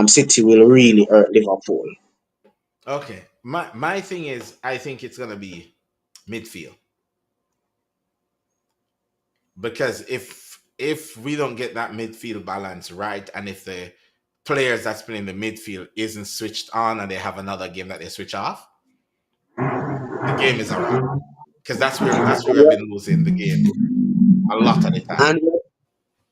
City will really hurt Liverpool. okay, my thing is, I think it's going to be midfield because if we don't get that midfield balance right, and if the players that's playing the midfield isn't switched on and they have another game that they switch off, the game is a wrap. Because that's where we've been losing the game a lot of the time. And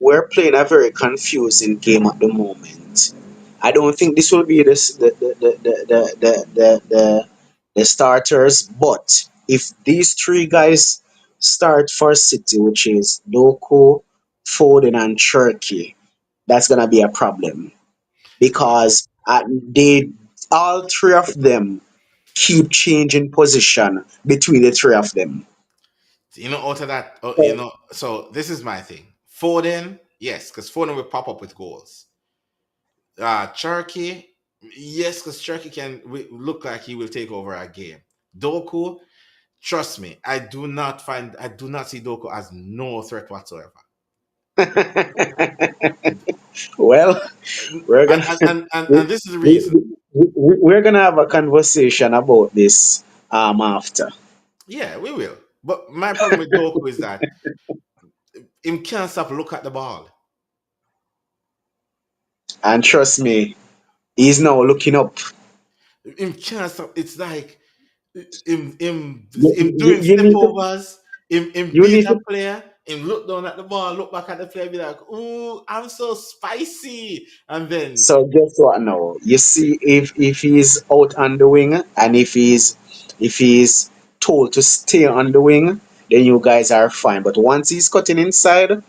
we're playing a very confusing game at the moment. I don't think this will be the starters, but if these three guys start for City, which is Doku, Foden, and Cherky, that's gonna be a problem because they all three of them keep changing position between the three of them. Out of that, So, so this is my thing. Foden, yes, because Foden will pop up with goals. Cherky, yes, because Cherky can look like he will take over a game. Doku, trust me, I do not see Doku as no threat whatsoever. well, we're And gonna and this is the reason. we're gonna have a conversation about this after. Yeah, we will. But my problem with Doku is that him can't stop look at the ball. And trust me, he's now looking up. Him can't stop. It's like him You, doing you step need to overs, him you beat need a to player, him look down at the ball, look back at the player, be like, "Ooh, I'm so spicy," and then So guess what now? You see if he's out on the wing and if he's told to stay on the wing, then you guys are fine. But once he's cutting inside,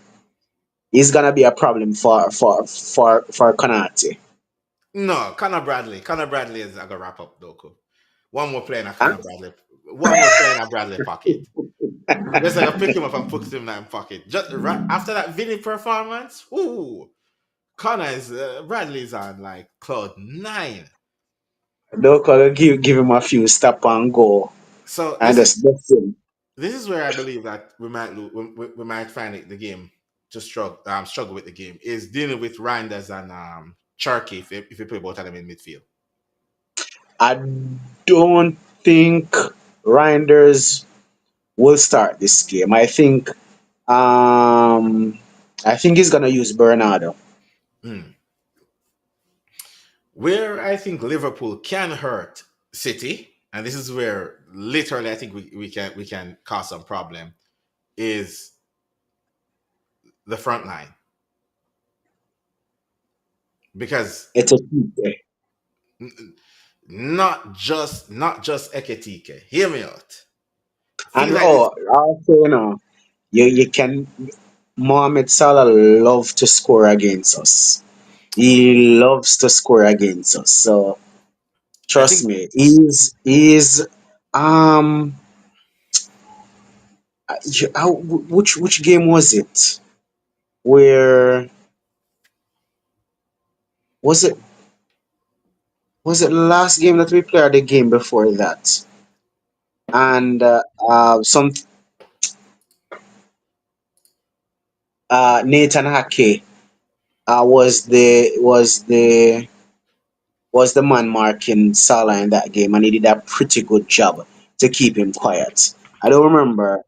he's gonna be a problem for Konate. no, Connor Bradley is gonna wrap up Doku. One more player in a Huh? Connor Bradley, one more player in a Bradley pocket. Just like I pick him up and put him in that pocket. Just right after that Vinny performance, ooh, Connor is Bradley's on like cloud 9. Don't call give him a few stop and go So and just bless him. this is where I believe that we might we might find it, the game to struggle with the game is dealing with Reinders and Charky if you play both of them in midfield. I don't think Reinders will start this game. I think he's gonna use Bernardo. Hmm. Where I think Liverpool can hurt City, and this is where literally I think we can cause some problem, is the front line because It's a Tuesday. not just Eketike. Hear me out. Feel And like this. also you can Mohamed Salah love to score against us. He loves to score against us. So I trust think me, he's um which game was it? Where was it? Was it the last game that we played or the game before that? And some Nathan Hake was the man marking Salah in that game, and he did a pretty good job to keep him quiet. I don't remember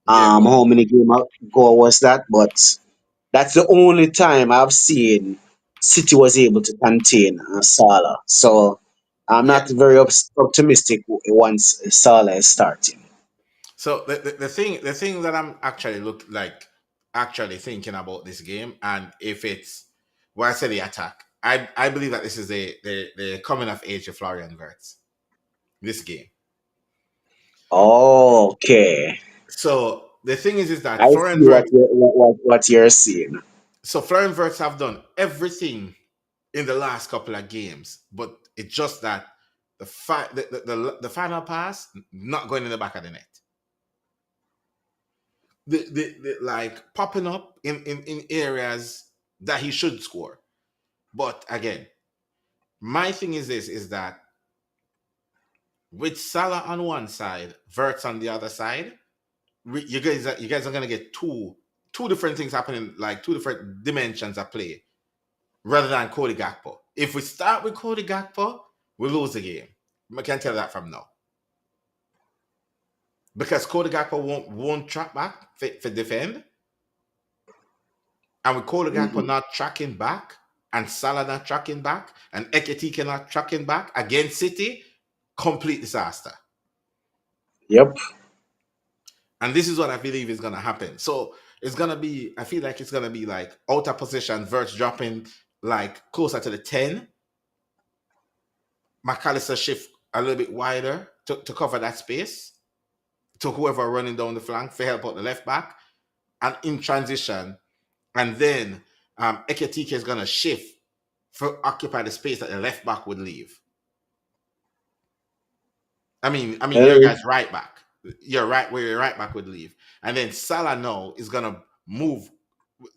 yeah, how many game ago was that, but that's the only time I've seen City was able to contain Salah. So I'm Yeah. not very optimistic once Salah is starting. So the thing that I'm actually actually thinking about this game, and if it's where I say the attack, I believe that this is the coming of age of Florian Wirtz, this game. Okay, So the thing is that I see Florian Wirtz, what you're saying. so Florian Wirtz have done everything in the last couple of games, but it's just that the final pass not going in the back of the net. The like popping up in areas that he should score. But again, my thing is this is that with Salah on one side, Verts on the other side, you guys are gonna get two different things happening, like two different dimensions at play, rather than Cody Gakpo. If we start with Cody Gakpo, we lose the game. I can tell that from now. Because Cody Gakpo won't track back for defend. And with Cody Gakpo Mhm. not tracking back, and Salah not tracking back, and Ekitike not tracking back against City, complete disaster. Yep. And this is what I believe is going to happen. So it's going to be, I feel like it's going to be like out of position, Verts dropping like closer to the 10. McAllister shift a little bit wider to cover that space to whoever running down the flank for help out the left back. And in transition, and then Ekitike is going to shift for occupy the space that the left back would leave. I mean, your Uh, guy's right back. You're right where your right back would leave, and then Salah now is gonna move,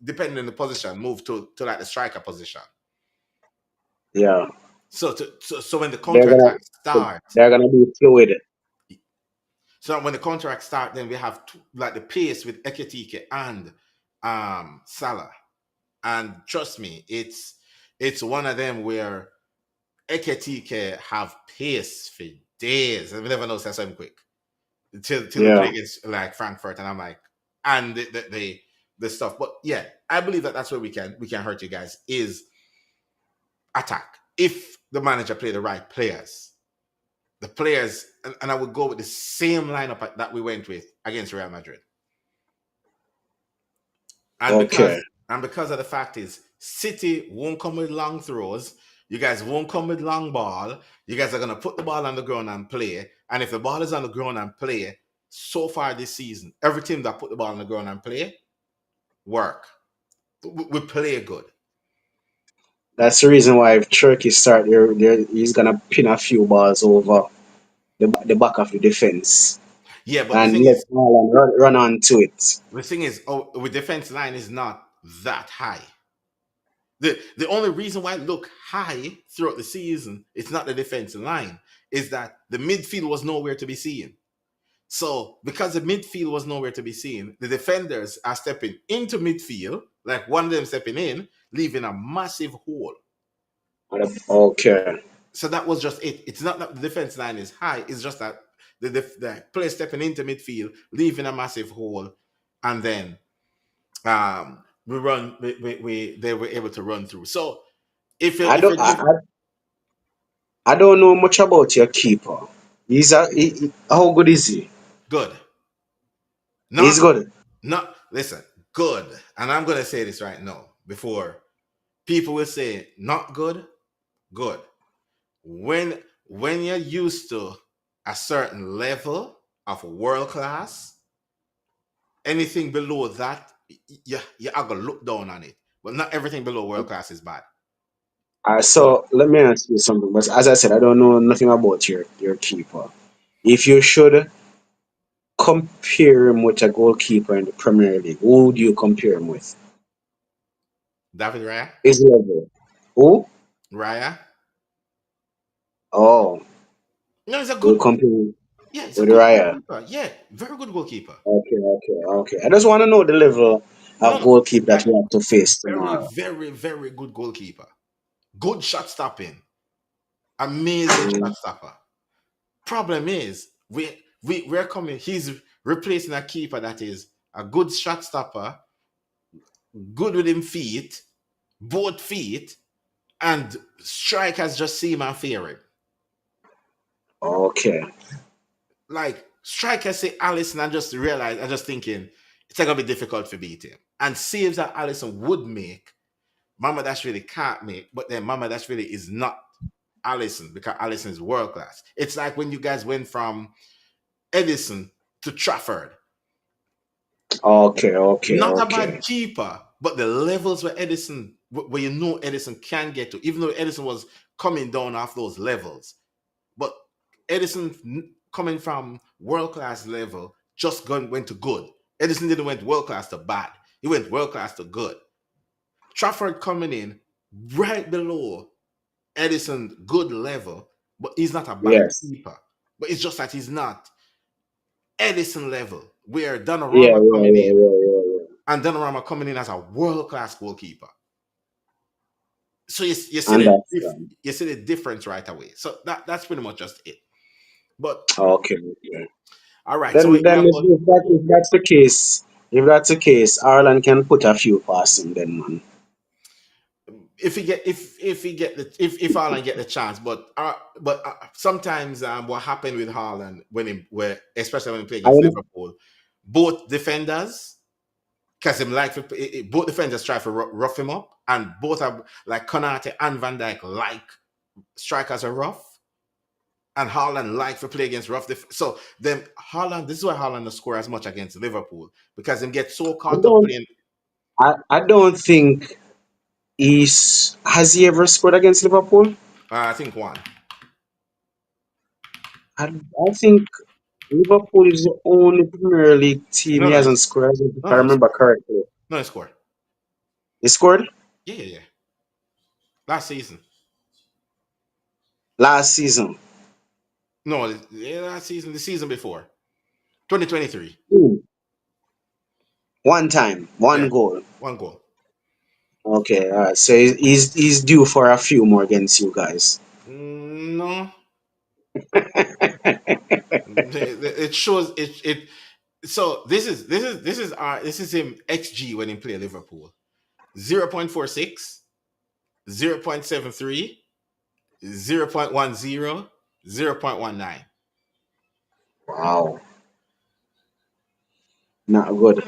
depending on the position, move to like the striker position. yeah, So when the they're counter gonna attack starts, they're gonna be fluid. so when the counter attack start, then we have like the pace with Ekitike and Salah, and trust me, it's one of them where Ekitike have pace for days, and we never know that's him quick. Till we play Yeah, against like Frankfurt, and I'm like, and the stuff. But yeah, I believe that that's where we can hurt you guys is attack. If the manager play the right players, the players, and I would go with the same lineup that we went with against Real Madrid, and okay. because of the fact is City won't come with long throws. You guys won't come with long ball. You guys are gonna put the ball on the ground and play. And if the ball is on the ground and play, so far this season, every team that put the ball on the ground and play work. We play good. That's the reason why if Turkey start he's gonna pin a few balls over the back of the defense Yeah, but the and thing let is, Haaland run on to it. oh, with defense line is not that high. The only reason why it look high throughout the season, it's not the defensive line, is that the midfield was nowhere to be seen. So because the midfield was nowhere to be seen, the defenders are stepping into midfield, like one of them stepping in, leaving a massive hole. Okay. So that was just it. It's not that the defense line is high, it's just that the player stepping into midfield, leaving a massive hole, and then they were able to run through. So if you I if don't you give I don't know much about your keeper. How good is he? good, He's not good. not listen, good, and I'm gonna say this right now before people will say not good, good. When you're used to a certain level of world class, anything below that, you are gonna look down on it. But not everything below world class is bad. So So let me ask you something. But as I said, I don't know nothing about your keeper. If you should compare him with a goalkeeper in the Premier League, who would you compare him with? David Raya, His level. Who? Raya, Oh, no, he's a we'll good, compare him yeah, he's a with good Raya. goalkeeper. Yeah, very good goalkeeper. Okay. I just want to know the level No, of no, goalkeeper that like we have to face very, tomorrow. very, very good goalkeeper. Good shot stopping, amazing shot Mm. stopper. Problem is, we're coming. He's replacing a keeper that is a good shot stopper, good with him feet, both feet, and strikers just see him and fear him. Okay. Like striker say Allison, I just realized, I just thinking it's gonna be difficult for beat him. And saves that Allison would make, Mama Dash really can't make, but then Mama Dash really is not Allison because Allison is world class. It's like when you guys went from Edison to Trafford. Okay. Okay. Not a Okay. bad keeper, but the levels where Edison, where you know Edison can get to, even though Edison was coming down off those levels, but Edison coming from world class level just went to good. Edison didn't went world class to bad. He went world class to good. Trafford coming in right below Edison good level, but he's not a bad Yes. keeper. But it's just that he's not Edison level. Where Yeah. Donnarumma Yeah. coming Yeah. in, Yeah. Yeah. Yeah. and Donnarumma coming in as a world class goalkeeper. So you see Understand. you see the difference right away. So that's pretty much just it. But Okay. Okay. all right, so Then we have about, if that's the case, Ireland can put a few past him then, man. if he get the if Haaland get the chance, but sometimes what happened with Haaland when he where especially when he play I against am Liverpool, both defenders because him like both defenders try to rough him up, and both are like Konate and Van Dijk like strikers are rough, and Haaland like to play against rough. So then Haaland, this is why Haaland does score as much against Liverpool because him get so I caught up don't playing. I don't think has he ever scored against Liverpool? I think one. I think Liverpool is the only Premier League team No, he no, hasn't scored against, if no, I no, he remember scored. correctly. No, he scored. He scored Yeah, yeah, yeah. Last season. last season. No, yeah, last season, the season before. 2023. Ooh, one time, Yeah, one goal. one goal. Okay, all right. So he's due for a few more against you guys. No, it shows it. So this is him XG when he play Liverpool. 0.46, 0.73, 0.10, 0.19. Wow, not good.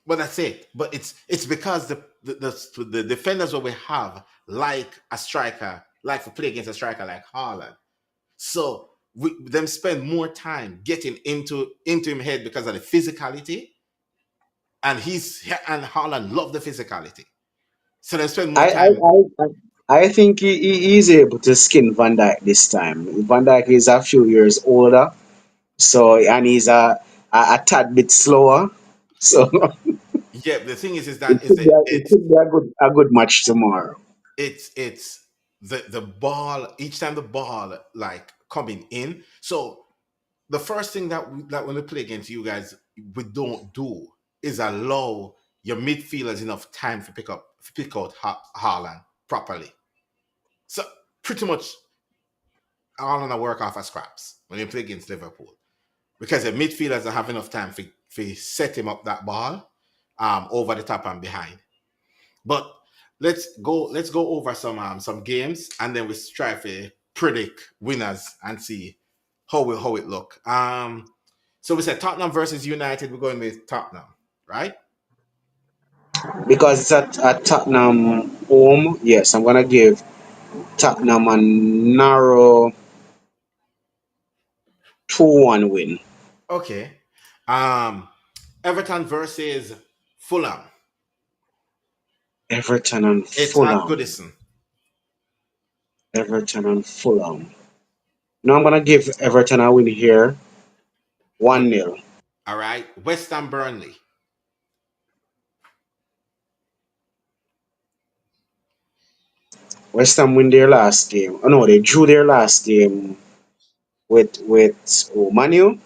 But that's it. But it's because the defenders that we have like a striker, like to play against a striker like Haaland. So them spend more time getting into him head because of the physicality, and and Haaland love the physicality. So they spend more I I time. I, I think he is able to skin Van Dijk this time. Van Dijk is a few years older, so and he's a tad bit slower. So Yeah, the thing is it that is could that be a good match tomorrow. it's the ball each time the ball like coming in. So the first thing that when we play against you guys, we don't do is allow your midfielders enough time to pick out Haaland properly. So pretty much Haaland work off of scraps when you play against Liverpool because the midfielders don't have enough time for set him up that ball over the top and behind. But let's go over some games and then we try to predict winners and see how it look. So we said Tottenham versus United. We're going with Tottenham, right? Because it's at Tottenham home. Yes, I'm gonna give Tottenham a narrow 2-1 win. Okay. Um, Everton versus Fulham. Everton and It's at Fulham. Goodison. Everton and Fulham. Now I'm gonna give Everton a win here, Good. 1-0. All right. West Ham Burnley. West Ham win their last game. Oh no, they drew their last game with Manu.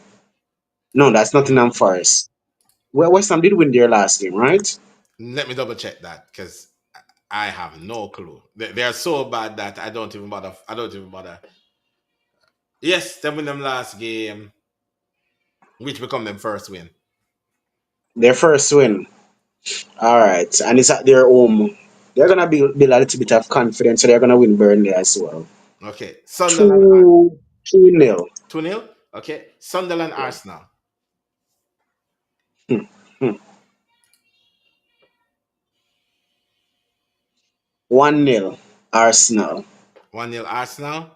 No, that's Nottingham Forest. Well, West Ham did win their last game, right? Let me double check that because I have no clue. They are so bad that I don't even bother. I don't even bother. Yes, they win them last game, which become them first win. Their first win. All right, and it's at their home. They're gonna build a little bit of confidence, so they're gonna win Burnley as well. Okay. Sunderland. Two. 2-0. 2-0. Okay. Sunderland Yeah. Arsenal. Hmm. Hmm. 1-0 Arsenal. 1-0 Arsenal.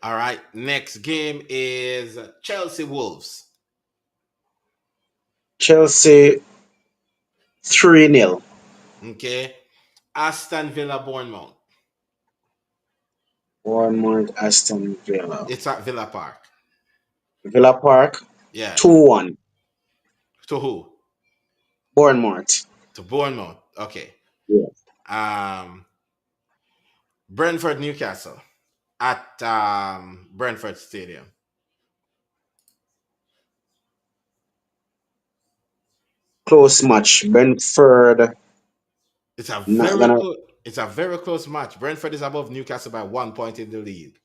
All right. Next game is Chelsea Wolves. Chelsea 3-0. Okay. Aston Villa Bournemouth. Bournemouth Aston Villa. It's at Villa Park. Villa Park Yeah. 2-1. To who? Bournemouth. To Bournemouth. Okay. Yeah. Um, Brentford Newcastle at Brentford Stadium. Close match. Brentford It's a not very gonna. close. It's a very close match. Brentford is above Newcastle by 1 point in the league.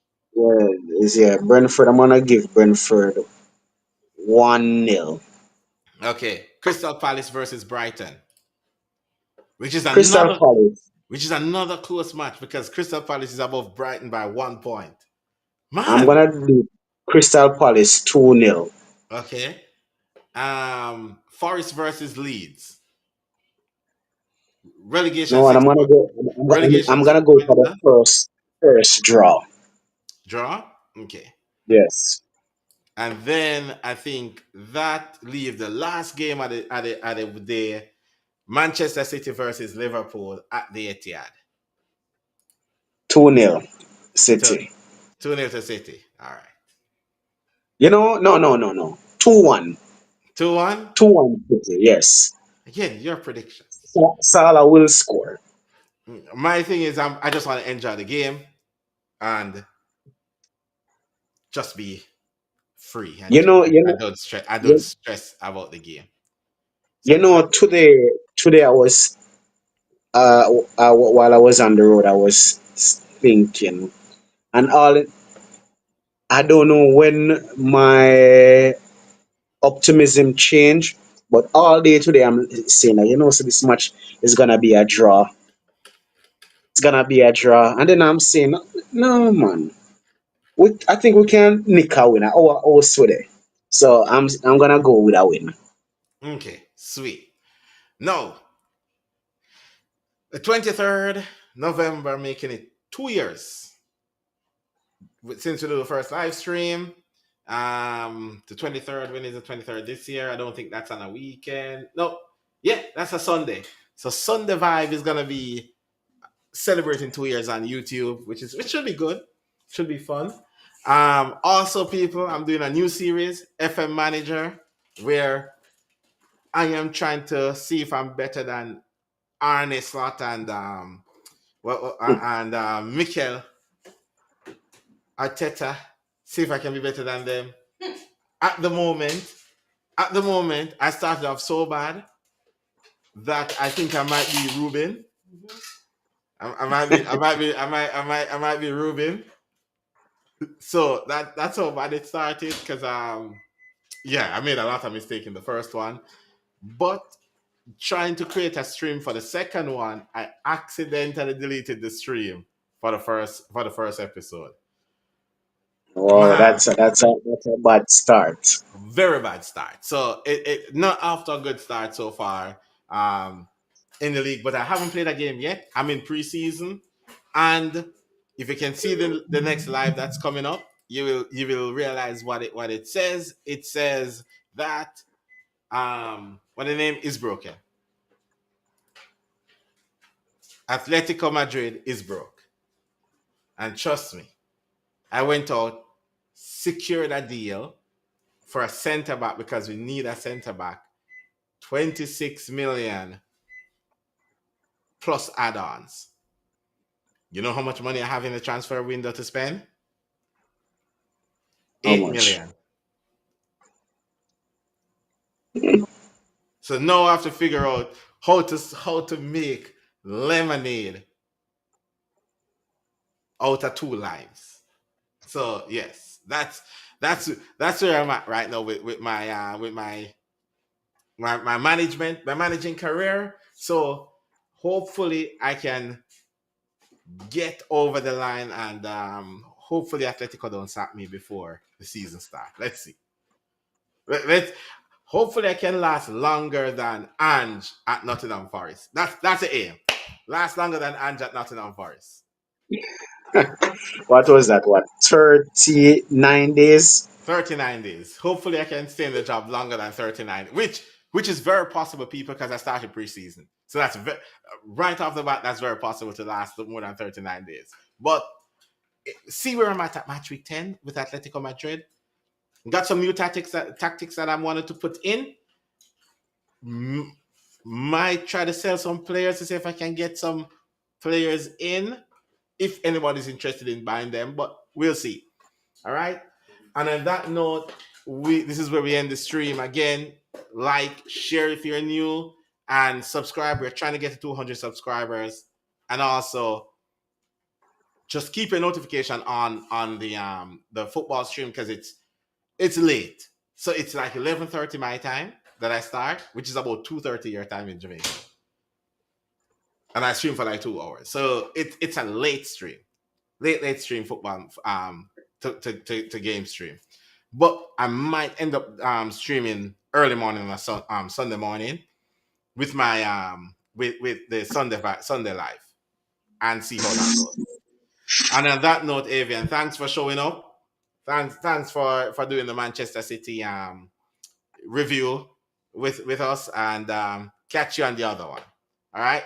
Yeah, Brentford. I'm gonna give Brentford 1-0. Okay, Crystal Palace versus Brighton, which is Crystal another Palace. which is another close match because Crystal Palace is above Brighton by 1 point. I'm Man, gonna do Crystal Palace 2-0. okay. Forest versus Leeds, relegation No, and six point I'm relegation gonna go for the huh? first draw. Draw. Okay, Yes. and then I think that leaves the last game at the day. Manchester City versus Liverpool at the Etihad. 2-0 To City. 2-0 to City. All right. No. 2-1. 2-1. 2-1 City. Yes. Again, your predictions. Salah will score. My thing is, I just want to enjoy the game and just be free and You know, you I know, don't stress. I don't you, stress about the game. you So know. Today I was while I was on the road, I was thinking, and all I don't know when my optimism changed, but all day today I'm saying that so this match is gonna be a draw. It's gonna be a draw, and then I'm saying, no man, I think we can nick a winner. Oh, sweetie. So I'm gonna go with a win. okay, sweet. No, the 23rd November, making it 2 years since we do the first live stream. The 23rd, when is the 23rd this year? I don't think that's on a weekend. No, yeah, that's a Sunday. So Sunday Vibe is gonna be celebrating 2 years on YouTube, which should be good, should be fun. Also, people, I'm doing a new series, FM Manager, where I am trying to see if I'm better than Arne Slot and Mikel Arteta. See if I can be better than them. At the moment, I started off so bad that I think I might be Ruben. I might be Ruben. So that's how bad it started because yeah, I made a lot of mistake in the first one, but trying to create a stream for the second one, I accidentally deleted the stream for the first episode. Oh, Man, that's a bad start. very bad start. So it not after a good start so far um in the league, but I haven't played a game yet. I'm in preseason, and if you can see the next live that's coming up, you will realize what it says. It says that when the name is broken, Atletico Madrid is broke, and trust me, I went out, secured a deal for a center back because we need a center back. 26 million plus add-ons. You know how much money I have in the transfer window to spend? How 8 much? million. So now I have to figure out how to make lemonade out of two lives. So yes, that's where I'm at right now with my management, my managing career. So hopefully I can get over the line and hopefully Atletico don't sack me before the season starts. Let's see. Let's hopefully I can last longer than Ange at Nottingham Forest. That's the aim. Last longer than Ange at Nottingham Forest. What was that? What, 39 days? 39 days. Hopefully I can stay in the job longer than 39, which is very possible, people, because I started preseason. So that's right off the bat, that's very possible to last more than 39 days. But see where I'm at match week 10 with Atletico Madrid. Got some new tactics that I wanted to put in. Might try to sell some players to see if I can get some players in, if anybody's interested in buying them, but we'll see. All right. And on that note, this is where we end the stream. Again, like, share if you're new, and subscribe. We're trying to get to 200 subscribers, and also just keep a notification on the football stream, because it's late. So it's like 11:30 my time that I start, which is about 2:30 your time in Jamaica. And I stream for like 2 hours. So it's a late stream. Late stream football to game stream. But I might end up streaming early morning on Sunday morning with my with the Sunday live, and see how that goes. And on that note, Avian, thanks for showing up. Thanks for doing the Manchester City review with us, and catch you on the other one. All right.